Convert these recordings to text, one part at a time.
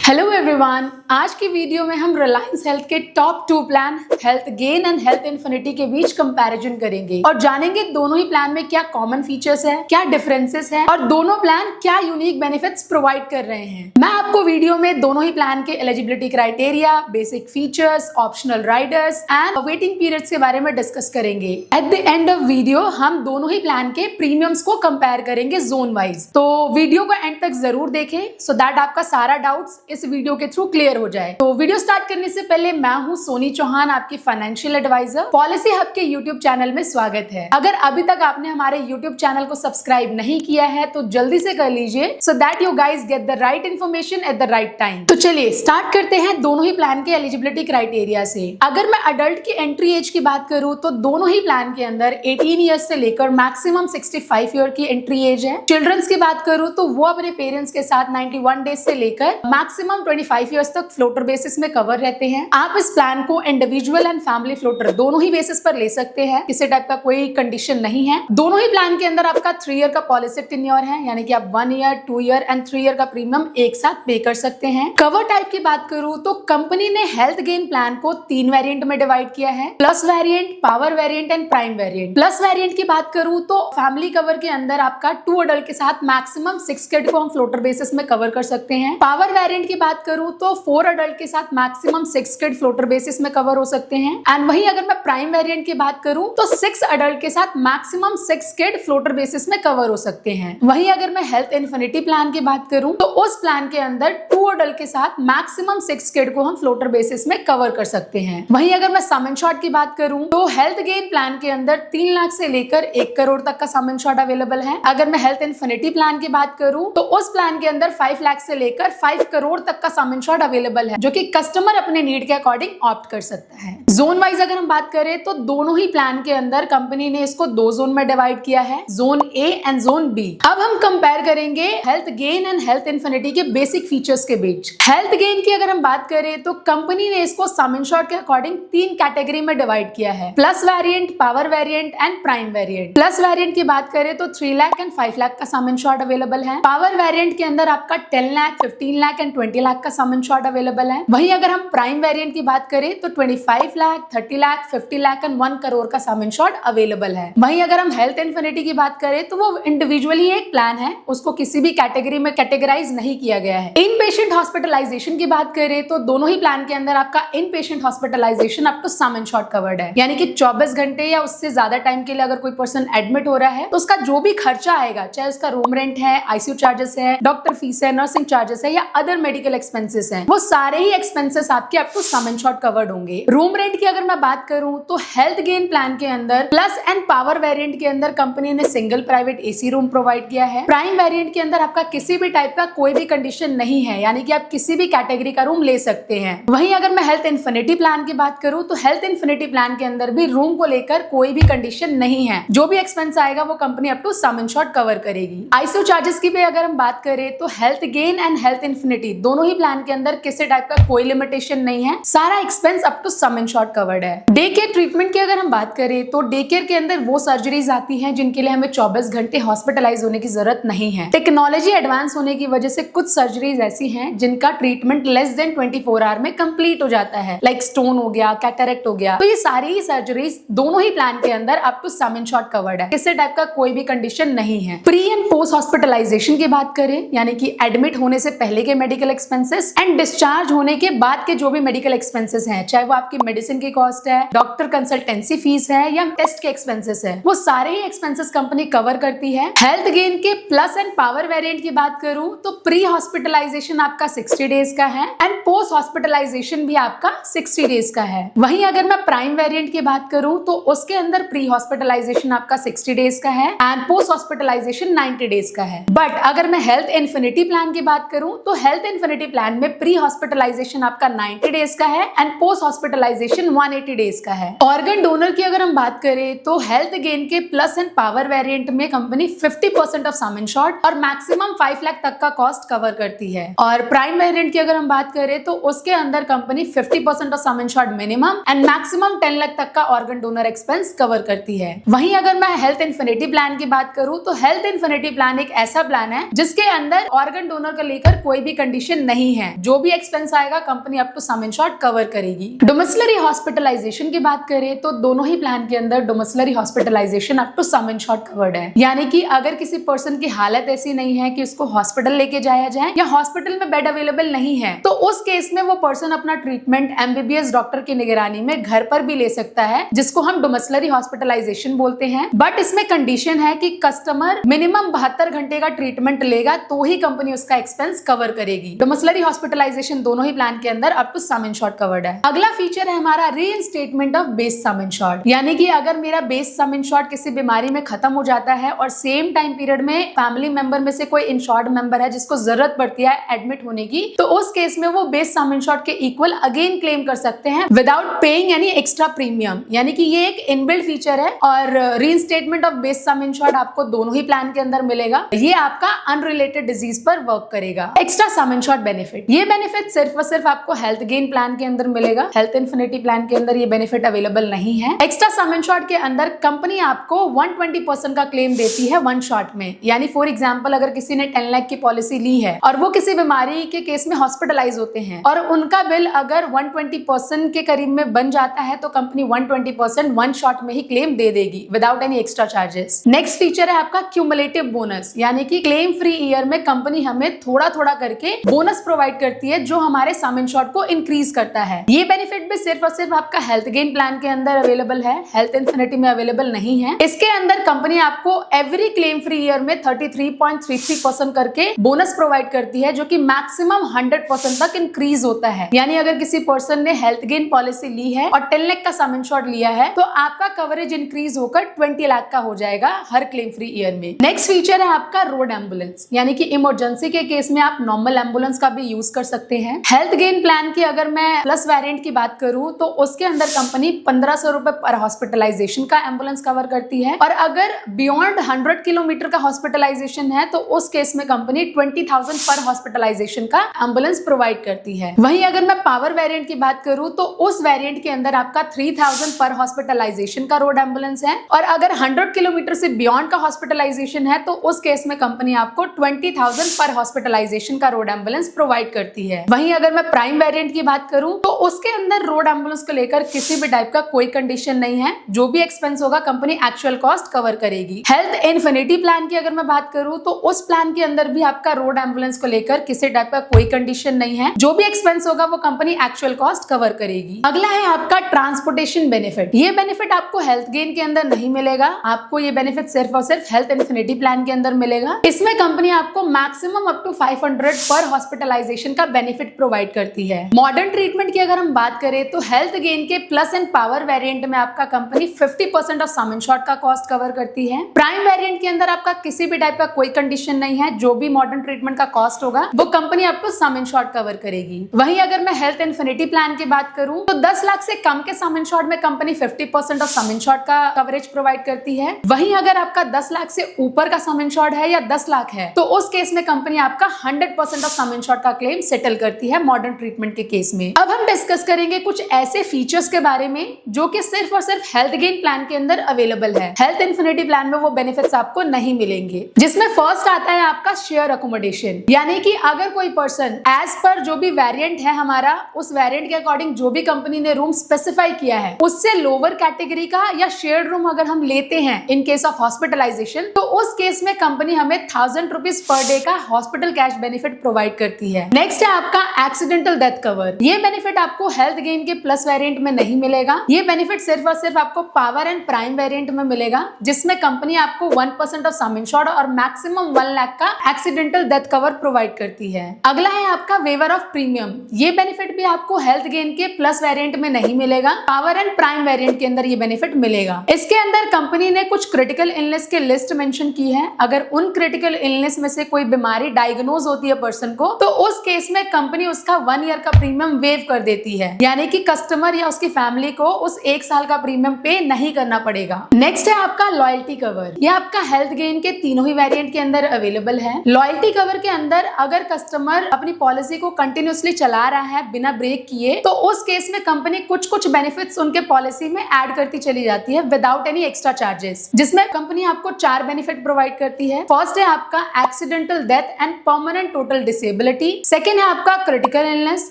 Hello everyone, आज की video में हम रिलायंस हेल्थ के top 2 plan health gain and health infinity के बीच कंपैरिजन करेंगे और जानेंगे दोनों ही प्लान में क्या कॉमन फीचर्स है, क्या डिफरेंसेस है और दोनों प्लान क्या यूनिक बेनिफिट्स प्रोवाइड कर रहे हैं। मैं आपको वीडियो में दोनों ही प्लान के eligibility criteria, basic features, optional Riders and waiting periods के बारे में डिस्कस करेंगे। At the end of video हम दोनों ही प्लान के प्रीमियम्स को कंपेयर करेंगे जोन वाइज। तो वीडियो को एंड तक जरूर देखें सो दैट आपका सारा डाउट्स इस वीडियो के थ्रू क्लियर हो जाए। तो वीडियो स्टार्ट करने से पहले मैं हूं सोनी चौहान, आपकी फाइनेंशियल एडवाइजर। पॉलिसी हब के यूट्यूब चैनल में स्वागत है। अगर अभी तक आपने हमारे यूट्यूब चैनल को सब्सक्राइब नहीं किया है तो जल्दी से कर लीजिए so that you guys get the right information at the right time. तो चलिए स्टार्ट करते हैं दोनों ही प्लान के एलिजिबिलिटी क्राइटेरिया से। अगर मैं अडल्ट की एंट्री एज की बात करूं तो दोनों ही प्लान के अंदर 18 ईयर्स से लेकर मैक्सिमम 65 ईयर की एंट्री एज है। चिल्ड्रंस की बात करूं तो वो अपने पेरेंट्स के साथ 91 डेज से लेकर मैक्सिमम 25 ईयर्स तक फ्लोटर बेसिस में कवर रहते हैं। आप इस प्लान को इंडिविजुअल एंड फैमिली फ्लोटर दोनों ही बेसिस पर ले सकते हैं, किसी टाइप का कोई कंडीशन नहीं है। दोनों ही प्लान के अंदर आपका 3 ईयर का पॉलिसी टेन्योर है, यानी कि आप 1 ईयर, 2 ईयर एंड 3 ईयर का प्रीमियम एक साथ पे कर सकते हैं। कवर टाइप की बात करूं तो कंपनी ने हेल्थ गेन प्लान को 3 वेरिएंट में डिवाइड किया है, plus variant, power variant and prime variant. Plus variant की बात करूं तो फैमिली कवर के अंदर आपका 2 अडल्ट के साथ मैक्सिमम 6 किड को हम फ्लोटर बेसिस में कवर कर सकते हैं। पावर वेरिएंट की बात करूं तो 4 अडल्ट के साथ मैक्सिमम 6 किड फ्लोटर बेसिस में कवर हो सकते हैं। एंड वहीं अगर मैं प्राइम वेरिएंट की बात करूं तो 6 अडल्ट के साथ मैक्सिमम 6 किड फ्लोटर बेसिस में कवर हो सकते हैं। वहीं अगर मैं हेल्थ इन्फिनिटी प्लान की बात करूं तो उस प्लान के अंदर 2 अडल्ट के साथ मैक्सिमम 6 किड को हम फ्लोटर बेसिस में कवर कर सकते हैं। वहीं अगर मैं सम इंश्योर्ड की बात करूं तो हेल्थ गेन प्लान के अंदर 3 लाख से लेकर 1 करोड़ तक का सम इंश्योर्ड अवेलेबल है। अगर मैं हेल्थ इन्फिनिटी प्लान की बात करूं तो उस प्लान के अंदर 5 लाख से लेकर 5 करोड़ तक का सम इंश्योर्ड अवेलेबल है, जो कि कस्टमर अपने नीड के अकॉर्डिंग ऑप्ट कर सकता है। जोन वाइज अगर हम बात करें तो दोनों ही प्लान के अंदर कंपनी ने इसको 2 जोन में डिवाइड किया है, zone A and zone B. अब हम कंपेयर करेंगे health gain and health infinity के बेसिक फीचर्स के बीच। हेल्थ गेन की अगर हम बात करें तो कंपनी ने इसको सम इंश्योर्ड के अकॉर्डिंग 3 कैटेगरी में डिवाइड किया है, plus variant, power variant and prime variant. Plus variant की बात करें तो 3 लाख एंड 5 लाख का सम इंश्योर्ड अवेलेबल है। पावर वेरिएंट के अंदर आपका 10 लाख, 15 लाख एंड 20 लाख का सम इंश्योर्ड अवेलेबल है। वहीं अगर हम प्राइम वेरिएंट की बात करें तो 25 लाख, 30 लाख, 50 लाख एंड 1 करोड़ का सम इंश्योर्ड अवेलेबल है। वहीं अगर हम हेल्थ इन्फिनिटी की बात करें तो वो इंडिविजुअली एक प्लान है, उसको किसी भी कैटेगरी में कैटेगराइज नहीं किया गया है। इन पेशेंट हॉस्पिटलाइजेशन की बात करें तो दोनों ही प्लान के अंदर आपका inpatient hospitalisation up to sum insured covered है, यानी कि 24 घंटे या उससे ज्यादा टाइम के लिए अगर कोई पर्सन एडमिट हो रहा है तो उसका जो भी खर्चा आएगा, चाहे उसका रूम रेंट है, आईसीयू चार्जेस है, डॉक्टर फीस है, नर्सिंग चार्जेस है या अदर मेडिकल एक्सपेंसेस हैं, वो सारे ही एक्सपेंसेस आपके up to sum insured covered होंगे। रूम रेंट की अगर मैं बात करूं तो हेल्थ गेन प्लान के अंदर प्लस एंड पावर वेरिएंट के अंदर कंपनी ने single private AC room provide किया है। प्राइम वेरिएंट के अंदर आपका किसी भी टाइप का कोई भी कंडीशन नहीं है, यानी कि आप किसी भी कैटेगरी का रूम ले सकते हैं। वहीं अगर मैं हेल्थ इन्फिनिटी प्लान की बात करूं तो हेल्थ इन्फिनिटी प्लान के अंदर भी रूम को लेकर कोई भी कंडीशन नहीं है, जो भी एक्सपेंस आएगा वो company up to sum insured cover करेगी। आईसीयू चार्जेस की भी अगर हम बात करें तो health gain and health infinity दोनों ही प्लान के अंदर किसी टाइप का कोई लिमिटेशन नहीं है, सारा expense up to sum insured covered है। डे केयर ट्रीटमेंट की अगर हम बात करें तो डे केयर के अंदर वो सर्जरीज आती हैं जिनके लिए हमें 24 घंटे हॉस्पिटलाइज होने की जरूरत नहीं है। टेक्नोलॉजी एडवांस होने की वजह से कुछ सर्जरीज ऐसी हैं जिनका ट्रीटमेंट लेस देन 24 आवर में कंप्लीट हो जाता है, लाइक स्टोन हो गया, कैटरेक्ट हो गया। तो ये सारी ही सर्जरीज दोनों ही प्लान के अंदर up to sum insured covered है, किसी टाइप का कोई भी कंडीशन नहीं है। प्री एंड पोस्ट हॉस्पिटलाइजेशन की बात करें, यानी कि एडमिट होने से पहले के मेडिकल एक्सपेंसेस एंड डिस्चार्ज होने के बाद के जो भी मेडिकल एक्सपेंसेस हैं, चाहे वो आपकी मेडिसिन की कॉस्ट है, डॉक्टर कंसल्टेंसी फीस है या टेस्ट के एक्सपेंसेस है, वो सारे ही एक्सपेंसेस कंपनी कवर करती है। हेल्थ गेन के प्लस एंड पावर वेरिएंट की बात करूं तो प्री हॉस्पिटलाइजेशन आपका 60 डेज का है एंड पोस्ट हॉस्पिटलाइजेशन भी आपका 60 डेज का है। वहीं अगर मैं प्राइम वेरिएंट की बात करूं तो उसके अंदर प्री हॉस्पिटलाइजेशन आपका 60 डेज का है एंड पोस्ट हॉस्पिटलाइजेशन 90 डेज का है। बट अगर मैं हेल्थ इन्फिनिटी प्लान की बात करूं तो हेल्थ इन्फिनिटी प्लान में प्री हॉस्पिटलाइजेशन आपका 90 डेज का है एंड पोस्ट हॉस्पिटलाइजेशन 180 डेज का है। ऑर्गन डोनर की अगर हम बात करें तो हेल्थ गेन के प्लस एंड पावर वेरिएंट में कंपनी 50% ऑफ सम इंश्योर्ड और मैक्सिमम 5 लाख तक का कॉस्ट कवर करती है। और और प्राइम वेरिएंट की अगर हम बात करें तो उसके अंदर company 50% of some insured minimum and maximum 10 lakh तक का ऑर्गन डोनर एक्सपेंस कवर करती है। वहीं अगर मैं हेल्थ इन्फिनिटी प्लान की बात करूं तो हेल्थ इन्फिनिटी प्लान एक ऐसा प्लान है जिसके अंदर ऑर्गन डोनर को लेकर कोई भी कंडीशन नहीं है। जो भी एक्सपेंस आएगा company up to sum insured cover करेगी। डोमिसिलरी हॉस्पिटलाइजेशन की बात करें तो दोनों ही प्लान के अंदर domiciliary hospitalisation up to sum insured covered है। यानी कि अगर किसी पर्सन की हालत ऐसी नहीं है कि उसको हॉस्पिटल लेके जाया जाए या हॉस्पिटल में बेड अवेलेबल नहीं है तो उस केस में वो पर्सन अपना ट्रीटमेंट एमबीबीएस डॉक्टर की निगरानी में घर पर भी ले सकता है, जिसको हम डोमिसिलरी हॉस्पिटलाइजेशन बोलते हैं। बट इसमें कंडीशन है कि कस्टमर मिनिमम 72 घंटे का ट्रीटमेंट लेगा तो ही कंपनी उसका एक्सपेंस कवर करेगी। डोमिसिलरी हॉस्पिटलाइजेशन दोनों ही प्लान के अंदर up to sum insured covered है। अगला फीचर है हमारा reinstatement of base sum insured. यानी कि अगर मेरा बेस सम इंश्योर्ड किसी बीमारी में खत्म हो जाता है और सेम टाइम पीरियड में फैमिली मेंबर में से कोई इंश्योर्ड मेंबर है जिसको जरूरत पड़ती है एडमिट होने की, तो उस केस में वो बेस सम इंश्योर्ड के इक्वल अगेन क्लेम कर सकते हैं without paying any extra premium. यानी कि ये एक इनबिल्ट फीचर है और रीइंस्टेटमेंट ऑफ बेस सम इंश्योर्ड आपको दोनों ही प्लान के अंदर मिलेगा। ये आपका अनरिलेटेड डिजीज पर वर्क करेगा। एक्स्ट्रा सम इंश्योर्ड बेनिफिट, ये बेनिफिट सिर्फ और सिर्फ आपको हेल्थ गेन प्लान के अंदर मिलेगा। हेल्थ इन्फिनिटी प्लान के अंदर ये बेनिफिट अवेलेबल नहीं है। एक्स्ट्रा सम इंश्योर्ड के अंदर कंपनी आपको 120% का क्लेम देती है वन शॉट में। यानी फॉर एग्जांपल अगर किसी ने 10 लाख की पॉलिसी ली है और वो किसी बीमारी के केस में हॉस्पिटलाइज होते हैं और उनका बिल अगर 120% के करीब में बन जाता है तो कंपनी 120% वन शॉट में ही क्लेम दे देगी without any extra charges. Next feature है आपका क्यूमुलेटिव बोनस, यानी कि क्लेम फ्री ईयर में कंपनी हमें थोड़ा थोड़ा करके बोनस प्रोवाइड करती है जो हमारे सम इंश्योर्ड को इंक्रीज करता है। ये बेनिफिट भी सिर्फ और सिर्फ आपका हेल्थ गेन प्लान के अंदर अवेलेबल है, हेल्थ इन्फिनिटी में अवेलेबल नहीं है। इसके अंदर कंपनी आपको एवरी क्लेम फ्री ईयर में 33.33% करके बोनस प्रोवाइड करती है जो कि मैक्सिमम 100% तक इंक्रीज होता है। यानी अगर किसी पर्सन ने हेल्थ गेन पॉलिसी ली है और 10 लाख का सम इंश्योर्ड लिया है तो आपका कवरेज इंक्रीज होकर 20 लाख का हो जाएगा हर क्लेम फ्री ईयर में। नेक्स्ट फीचर है आपका रोड एम्बुलेंस, यानी कि इमरजेंसी के केस में आप नॉर्मल एम्बुलेंस का भी यूज कर सकते हैं। हेल्थ गेन प्लान की अगर मैं प्लस वेरिएंट की बात करूं तो उसके अंदर कंपनी 1500 रुपए पर हॉस्पिटलाइजेशन का एम्बुलेंस कवर करती है और अगर बियॉन्ड 100 किलोमीटर का हॉस्पिटलाइजेशन है तो उस केस में कंपनी 20,000 पर हॉस्पिटलाइजेशन का एम्बुलेंस प्रोवाइड करती है। वहीं अगर मैं पावर वेरिएंट की बात करूं तो उस वेरिएंट के अंदर आपका 3000 पर हॉस्पिटलाइजेशन का रोड एम्बुलेंस है और अगर 100 किलोमीटर से बियॉन्ड का हॉस्पिटलाइजेशन है तो उस केस में कंपनी आपको 20,000 पर हॉस्पिटलाइजेशन का रोड एम्बुलेंस प्रोवाइड करती है। वहीं अगर मैं प्राइम वेरिएंट की बात करूं तो उसके अंदर रोड एम्बुलेंस को लेकर किसी भी टाइप का कोई कंडीशन नहीं है। जो भी एक्सपेंस होगा कंपनी एक्चुअल कॉस्ट कवर करेगी। हेल्थ इन्फिनिटी प्लान की अगर मैं बात करूं तो उस प्लान के अंदर भी आपका रोड एम्बुलेंस को लेकर किसी टाइप का कोई कंडीशन नहीं है। जो भी एक्सपेंस होगा वो कंपनी एक्चुअल कॉस्ट कवर करेगी। अगला है आपका ट्रांसपोर्टेशन बेनिफिट। ये बेनिफिट आपको हेल्थ गेन के अंदर नहीं मिलेगा, आपको ये बेनिफिट सिर्फ और सिर्फ हेल्थ इन्फिनिटी प्लान के अंदर मिलेगा। इसमें कंपनी आपको मैक्सिमम अप टू 500 पर हॉस्पिटलाइजेशन का बेनिफिट प्रोवाइड करती है। मॉडर्न ट्रीटमेंट की अगर हम बात करें तो हेल्थ गेन के प्लस एंड पावर वेरिएंट में आपका कंपनी 50% ऑफ सम इंश्योर्ड का कॉस्ट कवर करती है। प्राइम वेरिएंट के अंदर आपका किसी भी टाइप का कोई कंडीशन नहीं है। जो भी मॉडर्न ट्रीटमेंट का कॉस्ट होगा वो कंपनी आपको सम इंश्योर्ड कवर करेगी। वहीं अगर मैं हेल्थ इन्फिनिटी प्लान की बात करूं तो 10 लाख से कम के सम इंश्योर्ड में कंपनी 50% ऑफ सम इंश्योर्ड का कवरेज प्रोवाइड करती है। वहीं अगर आपका 10 लाख से ऊपर का सम इंश्योर्ड है या 10 लाख है तो उस केस में कंपनी आपका 100% ऑफ सम इंश्योर्ड का क्लेम सेटल करती है मॉडर्न ट्रीटमेंट के केस में। अब हम डिस्कस करेंगे कुछ ऐसे फीचर्स के बारे में जो कि सिर्फ और सिर्फ हेल्थ गेन प्लान के अंदर अवेलेबल है। हेल्थ इन्फिनिटी प्लान में वो बेनिफिट्स आपको नहीं मिलेंगे, जिसमें फर्स्ट आता है आपका शेयर अकोमोडेशन। यानी कि अगर कोई पर्सन एज पर जो भी वेरिएंट है हमारा उस वेरिएंट के अकॉर्डिंग जो भी कंपनी ने रूम स्पेसिफाई किया है उससे लोअर कैटेगरी का या शेयर्ड रूम अगर हम लेते हैं इन केस ऑफ हॉस्पिटलाइजेशन तो उस केस में कंपनी हमें 1000 रुपीज पर डे का हॉस्पिटल कैश बेनिफिट प्रोवाइड करती है। नेक्स्ट है आपका एक्सीडेंटल डेथ कवर। ये बेनिफिट आपको हेल्थ गेन के प्लस वेरिएंट में नहीं मिलेगा। ये बेनिफिट सिर्फ और सिर्फ आपको पावर एंड प्राइम वेरिएंट में मिलेगा, जिसमें कंपनी आपको 1% ऑफ सम इंश्योर्ड और मैक्सिमम 1 लाख का एक्सीडेंटल डेथ कवर प्रोवाइड करती है। अगला है आपका वेवर ऑफ प्रीमियम। ये बेनिफिट भी आपको हेल्थ गेन के प्लस वेरिएंट में नहीं मिलेगा, पावर एंड प्राइम वेरिएंट के अंदर ये बेनिफिट मिलेगा। इसके अंदर कंपनी ने कुछ क्रिटिकल इलनेस के लिस्ट मेंशन की है। अगर उन क्रिटिकल इलनेस में से कोई बीमारी डायग्नोज होती है पर्सन को तो उस केस में कंपनी उसका 1 ईयर का प्रीमियम वेव कर देती है। यानी कि कस्टमर या उसकी फैमिली को उस 1 साल का प्रीमियम पे नहीं करना पड़ेगा। नेक्स्ट है आपका लॉयल्टी कवर। ये आपका हेल्थ गेन के तीनों ही वेरिएंट के अंदर अवेलेबल है। लॉयल्टी कवर के अंदर अगर कस्टमर अपनी पॉलिसी को कंटिन्यूअसली चला रहा है बिना ब्रेक किए, तो उस केस में कंपनी कुछ बेनिफिट्स उनके पॉलिसी में ऐड करती चली जाती है विदाउट एनी एक्स्ट्रा चार्जेस, जिसमें कंपनी आपको 4 बेनिफिट प्रोवाइड करती है। फर्स्ट है आपका accidental death and permanent total disability, second है आपका क्रिटिकल इलनेस,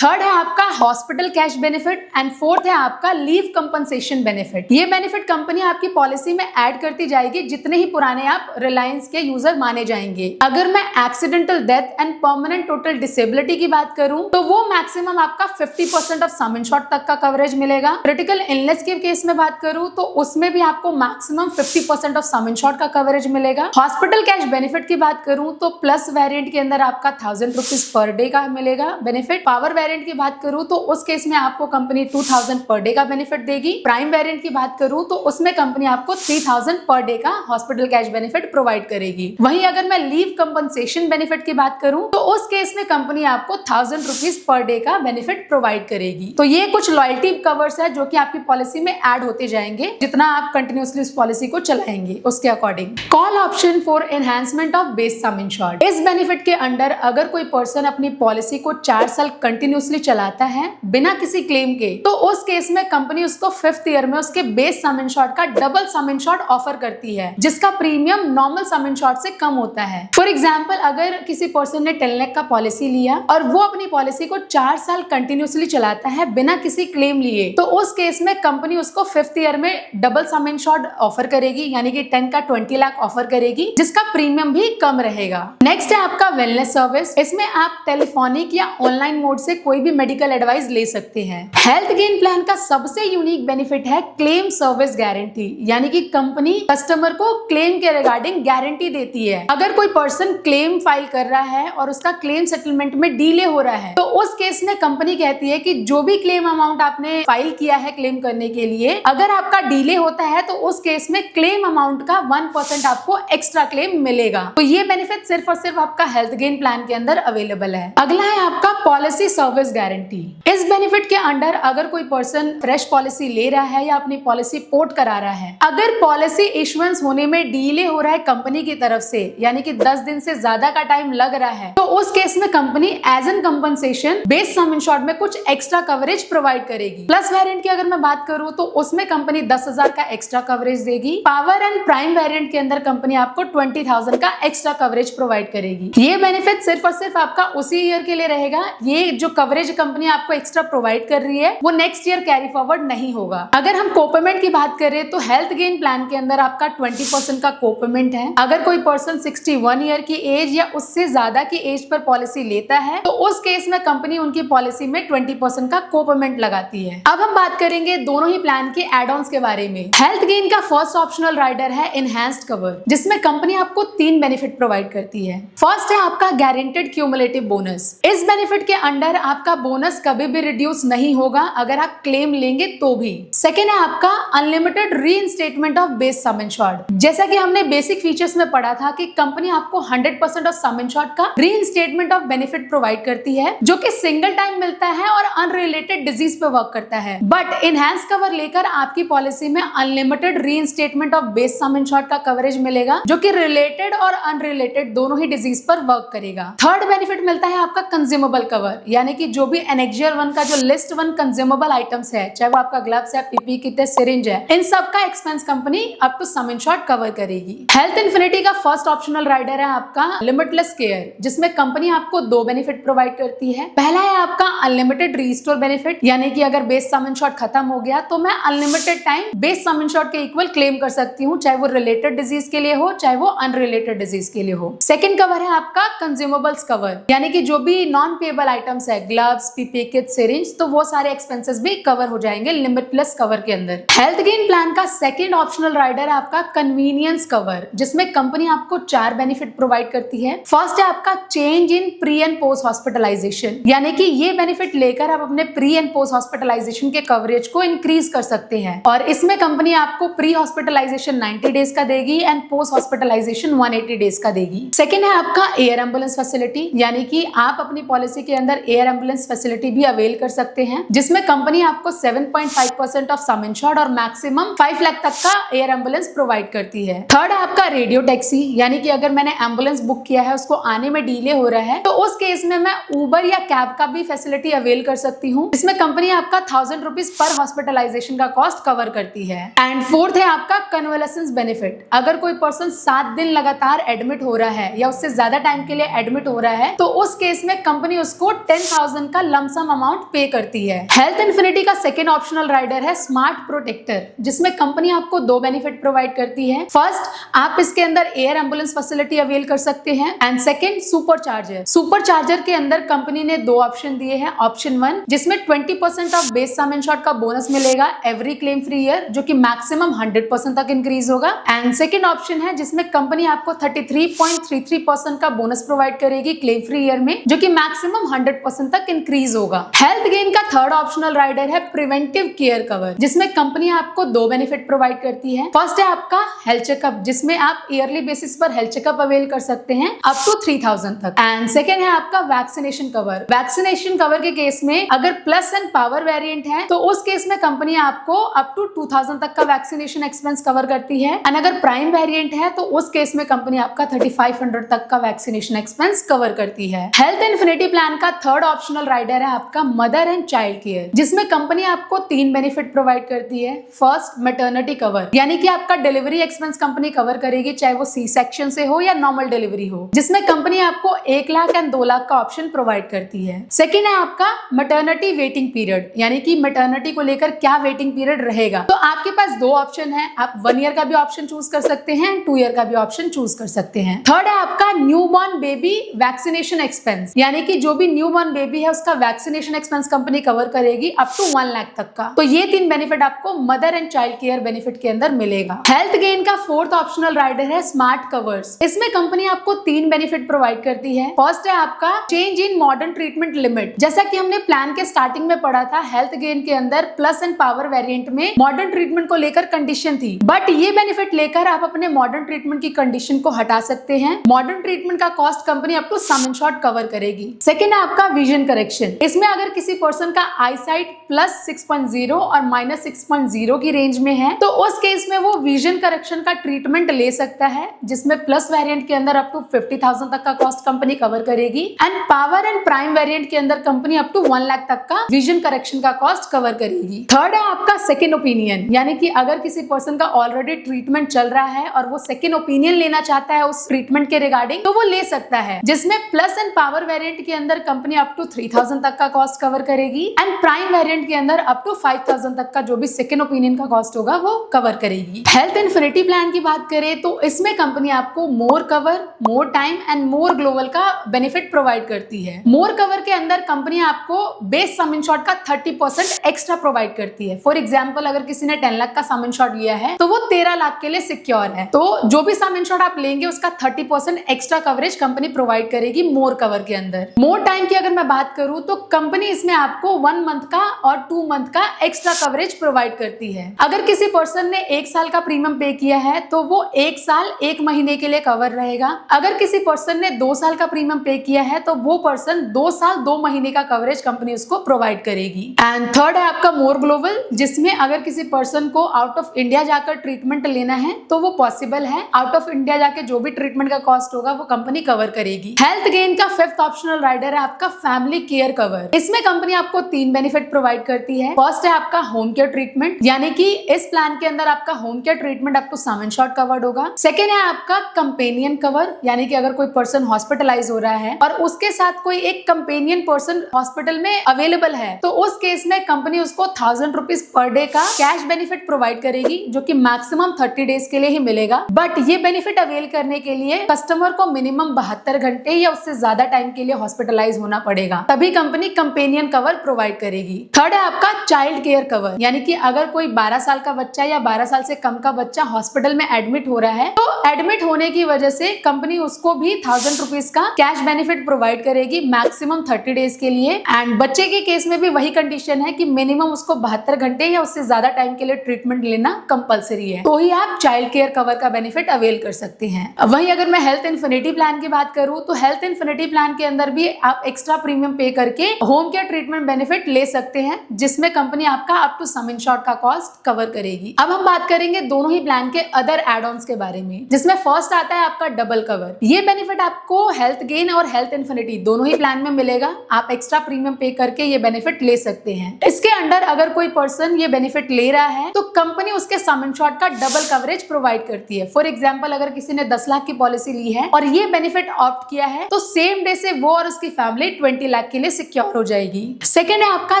थर्ड है आपका hospital cash benefit and fourth है आपका लीव कंपनसेशन बेनिफिट। ये बेनिफिट कंपनी आपकी पॉलिसी में ऐड करती जाएगी जितने ही पुराने आप रिलायंस के यूजर माने जाएंगे। अगर मैं accidental death and permanent total disability की बात करूं तो वो मैक्सिमम आपका 50% ऑफ सम इंश्योर्ड तक का कवरेज मिलेगा। क्रिटिकल इलनेस के केस में बात करूं तो उसमें भी आपको मैक्सिमम 50% ऑफ सम इंश्योर्ड का कवरेज मिलेगा। हॉस्पिटल कैश बेनिफिट की बात करूं तो प्लस वेरिएंट के अंदर आपका 1000 रुपीज पर डे का मिलेगा बेनिफिट। पावर वेरिएंट की बात करूं तो उस केस में आपको कंपनी 2000 पर डे का बेनिफिट देगी। प्राइम वेरिएंट की बात करूं तो उसमें कंपनी आपको 3000 पर डे का हॉस्पिटल कैश बेनिफिट प्रोवाइड करेगी। वहीं अगर मैं लीव कंपनसेशन बेनिफिट की बात करूं तो उस केस में कंपनी आपको 1000 रुपीज पर डे का बेनिफिट प्रोवाइड करेगी। तो ये कुछ लॉयल्टी कवर्स है जो कि आपकी पॉलिसी में ऐड होते जाएंगे जितना आप कंटिन्यूअसली इस पॉलिसी को चलाएंगे उसके according. Call option for enhancement of base sum insured, इस बेनिफिट के अंडर अगर कोई पर्सन अपनी पॉलिसी को 4 साल कंटिन्यूअसली चलाता है बिना किसी क्लेम के, तो उस केस में कंपनी उसको 5th ईयर में उसके बेस सम इंश्योर्ड का डबल सम इंश्योर्ड ऑफर करती है, जिसका प्रीमियम नॉर्मल सम इंश्योर्ड से कम होता है। फॉर एग्जांपल, अगर किसी पर्सन ने 10 लाख का पॉलिसी लिया और वो अपनी पॉलिसी को 4 साल कंटिन्यूअसली चलाता है बिना किसी क्लेम लिए, तो उस केस में कंपनी उसको 5th ईयर में डबल सम इंश्योर्ड ऑफर करेगी, यानी कि 10 का 20 लाख ऑफर करेगी, जिसका प्रीमियम भी कम रहेगा। नेक्स्ट है आपका वेलनेस सर्विस। इसमें आप टेलीफोनिक या ऑनलाइन मोड से कोई भी मेडिकल एडवाइस ले सकते हैं। हेल्थ गेन प्लान का सबसे यूनिक बेनिफिट है क्लेम सर्विस गारंटी, यानी कि कंपनी कस्टमर को क्लेम के रिगार्डिंग गारंटी देती है। अगर कोई पर्सन क्लेम फाइल कर रहा है और उसका क्लेम सेटलमेंट में डिले हो रहा है, तो उस केस में कंपनी कहती है कि जो भी क्लेम अमाउंट आपने फाइल किया है क्लेम करने के लिए, अगर आपका डिले होता है तो उस केस में क्लेम अमाउंट का 1% आपको एक्स्ट्रा क्लेम मिलेगा। तो ये बेनिफिट सिर्फ और सिर्फ आपका हेल्थ गेन प्लान के अंदर अवेलेबल है। अगला है आपका पॉलिसी सर्विस गारंटी। इस बेनिफिट के अंडर अगर कोई पर्सन फ्रेश पॉलिसी ले रहा है या अपनी पॉलिसी पोर्ट करा रहा है, अगर पॉलिसी इश्यूएंस होने में डिले हो रहा है कंपनी की तरफ से, यानी कि 10 दिन से ज्यादा का टाइम लग रहा है, तो उस केस में company as an compensation base sum insured में कुछ एक्स्ट्रा कवरेज प्रोवाइड करेगी। प्लस वेरिएंट की अगर मैं बात करूं तो उसमें कंपनी 10,000 का एक्स्ट्रा कवरेज देगी। पावर एंड प्राइम वेरिएंट के अंदर कंपनी आपको 20,000 का एक्स्ट्रा कवरेज प्रोवाइड करेगी। ये बेनिफिट सिर्फ और सिर्फ आपका उसी ईयर के लिए रहेगा। ये जो कवरेज कंपनी आपको एक्स्ट्रा प्रोवाइड कर रही है वो नेक्स्ट ईयर कैरी फॉरवर्ड नहीं होगा। अगर हम कोपेमेंट की बात करें तो हेल्थ गेन प्लान के अंदर आपका 20% का कोपेमेंट है। अगर कोई पर्सन 61 ईयर की एज या उससे ज्यादा की एज पर पॉलिसी लेता है तो उस केस में कंपनी उनकी पॉलिसी में 20% का कोपेमेंट लगाती है। अब हम बात करेंगे दोनों ही प्लान के एड ऑन्स के बारे में। हेल्थ गेन का फर्स्ट ऑप्शनल राइडर है एनहांस्ड कवर, जिसमें कंपनी आपको 3 बेनिफिट प्रोवाइड करती है। फर्स्ट है आपका गारंटेड क्यूमुलेटिव बोनस। इस बेनिफिट के अंडर आपका बोनस कभी भी रिड्यूस नहीं होगा अगर आप क्लेम लेंगे तो भी। सेकेंड है आपका unlimited reinstatement of base sum insured. जैसा कि हमने बेसिक फीचर्स में पढ़ा था कि कंपनी आपको 100% ऑफ सम इंश्योर्ड का रीइंस्टेटमेंट ऑफ बेनिफिट प्रोवाइड करती है, जो कि सिंगल टाइम मिलता है और अनरिलेटेड डिजीज पे वर्क करता है। बट इनहैंस कवर लेकर आपकी पॉलिसी में unlimited reinstatement of base sum insured का कवरेज मिलेगा, जो कि रिलेटेड और अनरिलेटेड दोनों ही डिजीज पर वर्क करेगा। थर्ड बेनिफिट मिलता है आपका कंज्यूमेबल कवर, यानी कि जो भी एनेक्सियर 1 का जो लिस्ट 1 कंज्यूमेबल आइटम्स है, चाहे वो आपका ग्लव्स है, पीपी किट है, सिरिंज है, इन सब का expense company up to sum insured cover करेगी। हेल्थ इन्फिनिटी का फर्स्ट ऑप्शनल राइडर है आपका लिमिटलेस केयर, जिसमें कंपनी आपको 2 बेनिफिट प्रोवाइड करती है। पहला है आपका अनलिमिटेड रीस्टोर बेनिफिट, यानी कि अगर बेस सम इंश्योर्ड खत्म हो गया तो मैं unlimited time base sum insured के इक्वल क्लेम कर सकती हूँ, चाहे वो रिलेटेड डिजीज के लिए हो चाहे वो अनरिलेटेड डिजीज के लिए हो। सेकंड कवर है आपका कंज्यूमेबल्स कवर, यानी कि जो भी नॉन पेएबल आइटम्स है, ग्लव्स, पीपी किट, सिरिंज, तो वो सारे एक्सपेंसेस भी कवर हो जाएंगे लिमिटलेस कवर के अंदर। हेल्थ गेन प्लान का सेकंड ऑप्शनल राइडर है आपका कन्वीनियंस कवर, जिसमें कंपनी आपको 4 बेनिफिट प्रोवाइड करती है। फर्स्ट है आपका change in pre and post hospitalisation, यानी कि ये बेनिफिट लेकर आप अपने प्री एंड पोस्ट हॉस्पिटलाइजेशन के कवरेज को इंक्रीज कर सकते हैं। और इसमें कंपनी आपको प्री हॉस्पिटलाइजेशन 90 डेज का देगी एंड पोस्ट हॉस्पिटलाइजेशन 180 डेज का देगी। सेकंड है आपका एयर एम्बुलेंस फैसिलिटी, यानी कि आप अपनी पॉलिसी के अंदर एयर एम्बुलेंस फैसिलिटी भी अवेल कर सकते हैं, जिसमें कंपनी आपको 7.5% ऑफ सम इंश्योर्ड और मैक्सिमम 5 लाख तक का एयर एम्बुलेंस प्रोवाइड करती है। थर्ड है आपका रेडियो टैक्सी, यानी कि अगर मैंने एम्बुलेंस बुक किया है, उसको आने में डिले हो रहा है तो उस केस में मैं उबर या कैब का भी फैसिलिटी अवेल कर सकती हूँ, इसमें कंपनी आपका 1000 रुपीज पर हॉस्पिटलाइजेशन का कॉस्ट कवर करती है। एंड फोर्थ है आपका कन्वलेसेंस बेनिफिट। अगर कोई पर्सन 7 दिन लगातार एडमिट हो रहा है या उससे ज्यादा टाइम के लिए एडमिट हो रहा है तो उस केस में कंपनी उसको 10,000 का लमसम अमाउंट पे करती है। हेल्थ इन्फिनिटी का सेकेंड ऑप्शनल राइडर है स्मार्ट प्रोटेक्टर, जिसमें कंपनी आपको 2 बेनिफिट प्रोवाइड करती है। फर्स्ट, आप इसके अंदर एयर एम्बुलेंस फैसिलिटी अवेल कर सकते हैं and second super charger. Super charger के अंदर कंपनी ने 2 ऑप्शन दिए हैं। ऑप्शन 1 जिसमें 20% ऑफ बेस सम इंश्योर्ड का बोनस मिलेगा एवरी क्लेम फ्री ईयर, जो कि मैक्सिमम 100% तक इंक्रीज होगा। एंड सेकेंड ऑप्शन है जिसमें कंपनी आपको 33.33% का बोनस प्रोवाइड करेगी क्लेम फ्री ईयर में, जो कि मैक्सिमम 100% तक इंक्रीज होगा। हेल्थ गेन का थर्ड ऑप्शनल राइडर है प्रिवेंटिव केयर कवर, जिसमें कंपनी आपको 2 बेनिफिट प्रोवाइड करती है। फर्स्ट है आपका हेल्थ चेकअप, जिसमें आप ईयरली बेसिस पर हेल्थ चेकअप अवेल कर सकते हैं अप टू 3000 तक। एंड सेकेंड है आपका वैक्सीनेशन कवर। वैक्सीनेशन कवर के केस में अगर प्लस एंड पावर वेरिएंट है तो उस केस में कंपनी आपको अप टू 2000 तक का वैक्सीनेशन एक्सपेंस कवर करती है। एंड अगर प्राइम वेरिएंट है तो उस केस में कंपनी आपका 3500 तक का वैक्सीनेशन एक्सपेंस कवर करती है। हेल्थ इन्फिनिटी प्लान का थर्ड ऑप्शनल राइडर है आपका मदर एंड चाइल्ड केयर, जिसमें कंपनी आपको 3 बेनिफिट प्रोवाइड करती है। फर्स्ट, मैटरनिटी कवर, यानी कि आपका डिलीवरी एक्सपेंस कंपनी कवर करेगी, चाहे वो सी सेक्शन से हो या नॉर्मल डिलीवरी हो, जिसमें कंपनी आपको 1 लाख एंड 2 लाख का ऑप्शन प्रोवाइड करती है। सेकेंड है आपका मैटरनिटी वेटिंग पीरियड, यानी कि मैटरनिटी को लेकर क्या वेटिंग पीरियड रहेगा। तो आपके पास 2 ऑप्शन है, आप 1 ईयर का भी ऑप्शन चूज कर सकते हैं, 2 ईयर का भी ऑप्शन चूज कर सकते हैं। थर्ड है आपका न्यूबॉर्न बेबी वैक्सीनेशन एक्सपेंस, यानी कि जो भी न्यूबॉर्न बेबी है उसका वैक्सीनेशन एक्सपेंस कंपनी कवर करेगी अप टू 1 लाख तक का। तो ये 3 बेनिफिट आपको mother and child care benefit के अंदर मिलेगा। हेल्थ गेन का फोर्थ ऑप्शनल राइडर है स्मार्ट कवर्स। इसमें कंपनी आपको 3 बेनिफिट प्रोवाइड करती है। फर्स्ट है आपका change in modern treatment limit. जैसा कि हमने प्लान के स्टार्टिंग में पढ़ा था, हेल्थ गेन के अंदर प्लस एंड पावर वेरिएंट में मॉडर्न ट्रीटमेंट को लेकर कंडीशन थी, बट ये बेनिफिट लेकर आप अपने मॉडर्न ट्रीटमेंट की कंडीशन को हटा सकते हैं। मॉडर्न ट्रीटमेंट का कॉस्ट कंपनी आपको सम इंश्योर्ड कवर करेगी। सेकेंड है आपका विजन करेक्शन। इसमें अगर किसी पर्सन का आई साइट +6.0 और -6.0 की रेंज में है तो उस केस में वो विजन करेक्शन का ट्रीटमेंट ले सकता है, जिसमें प्लस वेरिएंट के अंदर अप टू 50,000 तक का कॉस्ट कंपनी कवर करेगी and power and prime variant के अंदर कंपनी अप टू 1 लाख तक का विजन करेक्शन का कॉस्ट कवर करेगी। थर्ड है आपका सेकेंड ओपिनियन, यानी कि अगर किसी पर्सन का ऑलरेडी ट्रीटमेंट चल रहा है और वो सेकेंड ओपिनियन लेना चाहता है उस ट्रीटमेंट के रिगार्डिंग, तो वो ले सकता है, जिसमें प्लस एंड पावर वेरिएंट के अंदर कंपनी अप टू 3000 तक का कॉस्ट कवर करेगी एंड प्राइम वेरिएंट के अंदर अप टू 5000 तक का जो भी सेकेंड ओपिनियन का कॉस्ट होगा वो कवर करेगी। हेल्थ इन्फिनिटी प्लान की बात करें तो इसमें कंपनी आपको more cover, more time and more global का बेनिफिट प्रोवाइड करती है। मोर कवर के अंदर कंपनी आपको बेस सम इंश्योर्ड का 30% एक्स्ट्रा प्रोवाइड करती है। फॉर एग्जांपल, अगर किसी ने 10 लाख का सम इंश्योर्ड लिया है तो वो 13 लाख के लिए सिक्योर है, तो जो भी सम इंश्योर्ड आप लेंगे उसका 30% एक्स्ट्रा कवरेज कंपनी प्रोवाइड करेगी मोर कवर के अंदर। मोर टाइम की अगर मैं बात करूं तो कंपनी इसमें आपको 1 मंथ का और 2 मंथ का एक्स्ट्रा कवरेज प्रोवाइड करती है। अगर किसी पर्सन ने 1 साल का प्रीमियम पे किया है तो वो 1 साल 1 महीने के लिए कवर रहेगा। अगर किसी पर्सन ने 2 साल का प्रीमियम पे किया है तो वो पर्सन 2 साल 2 महीने का कवरेज कंपनी उसको प्रोवाइड करेगी। एंड थर्ड है आपका मोर ग्लोबल, जिसमें अगर किसी पर्सन को आउट ऑफ इंडिया जाकर ट्रीटमेंट लेना है तो वो पॉसिबल है। आउट ऑफ इंडिया जाके जो भी ट्रीटमेंट का कॉस्ट होगा वो कंपनी कवर करेगी। हेल्थ गेन का फिफ्थ ऑप्शनल राइडर है आपका फैमिली केयर कवर। इसमें कंपनी आपको 3 बेनिफिट प्रोवाइड करती है। फर्स्ट है आपका होम केयर ट्रीटमेंट, यानी कि इस प्लान के अंदर आपका होम केयर ट्रीटमेंट आपको सम इंश्योर्ड कवर्ड होगा। सेकेंड है आपका कंपेनियन कवर, यानी कि अगर कोई पर्सन हॉस्पिटलाइज हो रहा है और उसके साथ कोई एक कंपेनियन पर्सन हॉस्पिटल में अवेलेबल है तो उस केस में कंपनी उसको 1000 रुपीज पर डे का कैश बेनिफिट प्रोवाइड करेगी, जो कि मैक्सिमम 30 डेज के लिए ही मिलेगा। बट ये बेनिफिट अवेल करने के लिए कस्टमर को मिनिमम 72 घंटे या उससे ज्यादा टाइम के लिए हॉस्पिटलाइज होना पड़ेगा, तभी कंपनी कंपेनियन कवर प्रोवाइड करेगी। थर्ड है आपका चाइल्ड केयर कवर, यानी कि अगर कोई 12 साल का बच्चा या 12 साल से कम का बच्चा हॉस्पिटल में एडमिट हो रहा है तो एडमिट होने की वजह से कंपनी उसको भी 1000 रुपीज का कैश बेनिफिट प्रोवाइड करेगी मैक्सिमम 30 डेज के लिए। एंड बच्चे के केस में भी वही कंडीशन है कि मिनिमम उसको 72 घंटे या उससे ज्यादा टाइम के लिए ट्रीटमेंट लेना कंपलसरी है, तो ही आप चाइल्ड केयर कवर का बेनिफिट अवेल कर सकते हैं। वहीं अगर मैं हेल्थ इन्फिनिटी प्लान की बात करूं तो हेल्थ इन्फिनिटी प्लान के अंदर भी आप एक्स्ट्रा प्रीमियम पे करके होम केयर ट्रीटमेंट बेनिफिट ले सकते हैं, जिसमें कंपनी आपका अप टू सम इंश्योर्ड का कॉस्ट कवर करेगी। अब हम बात करेंगे दोनों ही प्लान के अदर एड ऑन्स के बारे में, जिसमें फर्स्ट आता है आपका डबल कवर। ये बेनिफिट आपको हेल्थ गेन और हेल्थ इन्फिनिटी दोनों ही प्लान में मिलेगा। आप एक्स्ट्रा प्रीमियम पे करके ये बेनिफिट ले सकते हैं। इसके अंडर अगर कोई पर्सन ये बेनिफिट ले रहा है तो कंपनी उसके सम इंश्योर्ड का डबल कवरेज प्रोवाइड करती है। फॉर एग्जांपल, अगर किसी ने 10 लाख की पॉलिसी ली है और ये बेनिफिट ऑप्ट किया है तो सेम डे से वो और उसकी फैमिली 20 लाख के लिए सिक्योर हो जाएगी। सेकेंड है आपका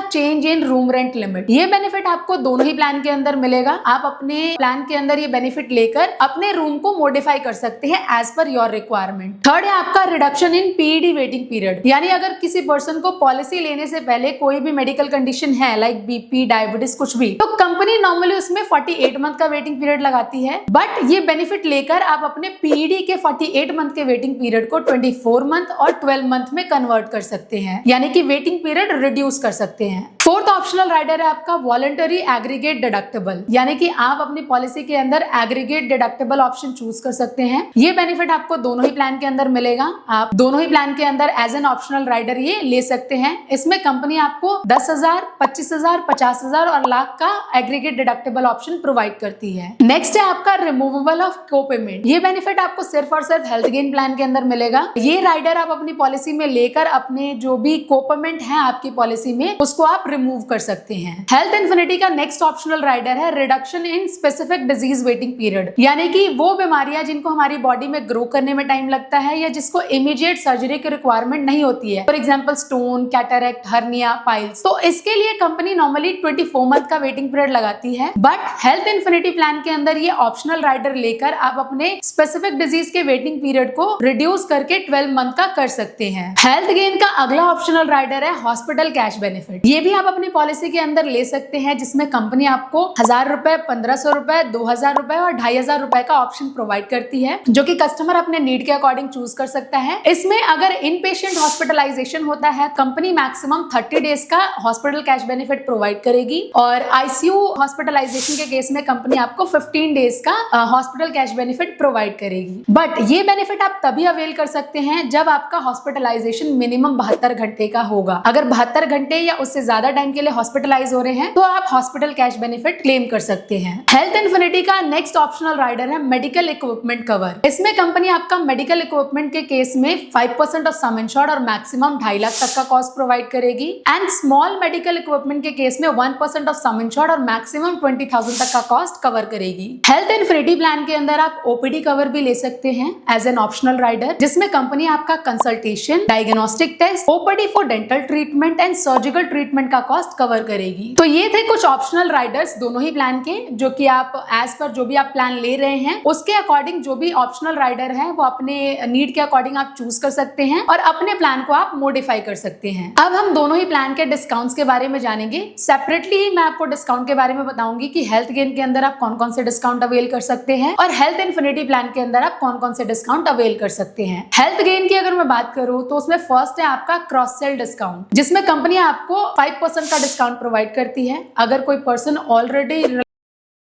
change in room rent limit. ये बेनिफिट आपको दोनों ही प्लान के अंदर मिलेगा। आप अपने प्लान के अंदर ये बेनिफिट लेकर अपने रूम को मॉडिफाई कर सकते हैं as per your requirement. Third है आपका reduction in PED waiting period, यानी अगर किसी पर्सन को पॉलिसी लेने से पहले कोई भी मेडिकल कंडीशन है लाइक बीपी, डायबिटीज, कुछ भी, तो कंपनी नॉर्मली उसमें 48 मंथ का वेटिंग पीरियड लगाती है। बट ये बेनिफिट लेकर आप अपने पीईडी के 48 मंथ के वेटिंग पीरियड को 24 मंथ और 12 मंथ में कन्वर्ट कर सकते हैं, यानी कि वेटिंग पीरियड रिड्यूस कर सकते हैं। फोर्थ ऑप्शनल राइडर है आपका वॉलंटरी एग्रीगेट डिडक्टेबल, यानी कि आप अपनी पॉलिसी के अंदर एग्रीगेट डिडक्टेबल ऑप्शन चूज कर सकते हैं। ये बेनिफिट आपको दोनों ही प्लान के अंदर मिलेगा। आप दोनों ही प्लान के अंदर एज एन ऑप्शनल राइडर ये ले सकते हैं। इसमें कंपनी आपको 10,000, 25,000, 50,000 और लाख का एग्रीगेट डिडक्टेबल ऑप्शन प्रोवाइड करती है। नेक्स्ट है आपका रिमूवेबल ऑफ को पेमेंट। ये बेनिफिट आपको सिर्फ और सिर्फ हेल्थ गेन प्लान के अंदर मिलेगा। ये राइडर आप अपनी पॉलिसी में लेकर अपने जो भी को पेमेंट है आपकी पॉलिसी में उसको आप रिमूव कर सकते हैं। हेल्थ इन्फिनिटी का नेक्स्ट ऑप्शनल राइडर है reduction in specific disease waiting period, यानी कि वो बीमारियां जिनको हमारी बॉडी में ग्रो करने में टाइम लगता है या जिसको इमीडिएट सर्जरी की रिक्वायरमेंट नहीं होती है, for example stone, cataract, hernia, piles, तो इसके लिए कंपनी नॉर्मली 24 मंथ का वेटिंग पीरियड लगाती है। बट हेल्थ इन्फिनिटी प्लान के अंदर ये ऑप्शनल राइडर लेकर आप अपने स्पेसिफिक डिजीज के वेटिंग पीरियड को रिड्यूस करके 12 मंथ का कर सकते हैं। हेल्थ गेन का अगला ऑप्शनल राइडर है हॉस्पिटल कैश बेनिफिट। ये भी आप अपनी पॉलिसी के अंदर ले सकते हैं, जिसमें कंपनी आपको 1,000 रुपए, 1,500 रुपए, 2,000 रुपए और 2,500 रुपए का ऑप्शन प्रोवाइड करती है, जो कि कस्टमर अपने नीड के अकॉर्डिंग चूज कर सकता है। इसमें अगर इन पेशेंट हॉस्पिटलाइजेशन होता है, कंपनी मैक्सिमम 30 डेज का हॉस्पिटल कैश बेनिफिट प्रोवाइड करेगी और आईसीयू हॉस्पिटलाइजेशन के केस में कंपनी आपको 15 डेज का हॉस्पिटल कैश बेनिफिट प्रोवाइड करेगी। बट ये बेनिफिट आप तभी अवेल कर सकते हैं जब आपका हॉस्पिटलाइजेशन मिनिमम 72 घंटे का होगा। अगर 72 घंटे या उससे ज्यादा टाइम के लिए हॉस्पिटलाइज हो रहे हैं तो आप हॉस्पिटल कैश बेनिफिट क्लेम कर सकते हैं। हेल्थ इन्फिनिटी का नेक्स्ट ऑप्शनल राइडर है मेडिकल इक्विपमेंट कवर। इसमें कंपनी आपका मेडिकल इक्विपमेंट के केस में 5% ऑफ सम इंश्योर्ड और मैक्सिमम 2.5 लाख तक का कॉस्ट प्रोवाइड करेगी एंड स्मॉल मेडिकल इक्विपमेंट के केस में 1% ऑफ सम इंश्योर्ड और मैक्सिमम 20,000 तक का कॉस्ट कवर करेगी। हेल्थ इन्फिनिटी प्लान के अंदर आप ओपीडी कवर भी ले सकते हैं एज एन ऑप्शनल राइडर, जिसमें कंपनी आपका consultation, diagnostic test, OPD for dental treatment and surgical treatment का कॉस्ट कवर करेगी। तो ये थे कुछ ऑप्शनल राइडर्स दोनों ही प्लान के, जो कि आप एज पर जो भी आप प्लान ले रहे हैं उसके अकॉर्डिंग जो भी ऑप्शनल राइडर है वो अपने नीड के अकॉर्डिंग आप चूज कर सकते हैं और अपने प्लान को आप मॉडिफाई कर सकते हैं। अब हम दोनों ही प्लान के डिस्काउंट्स के बारे में जानेंगे। सेपरेटली ही मैं आपको डिस्काउंट के बारे में बताऊंगी कि हेल्थ गेन के अंदर आप कौन कौन से डिस्काउंट अवेल कर सकते हैं और हेल्थ इन्फिनिटी प्लान के अंदर आप कौन कौन से डिस्काउंट अवेल कर सकते हैं। हेल्थ गेन की अगर मैं बात करूं तो उसमें फर्स्ट है आपका क्रॉस सेल डिस्काउंट, जिसमें कंपनी आपको 5% का डिस्काउंट प्रोवाइड करती है। अगर कोई पर्सन ऑलरेडी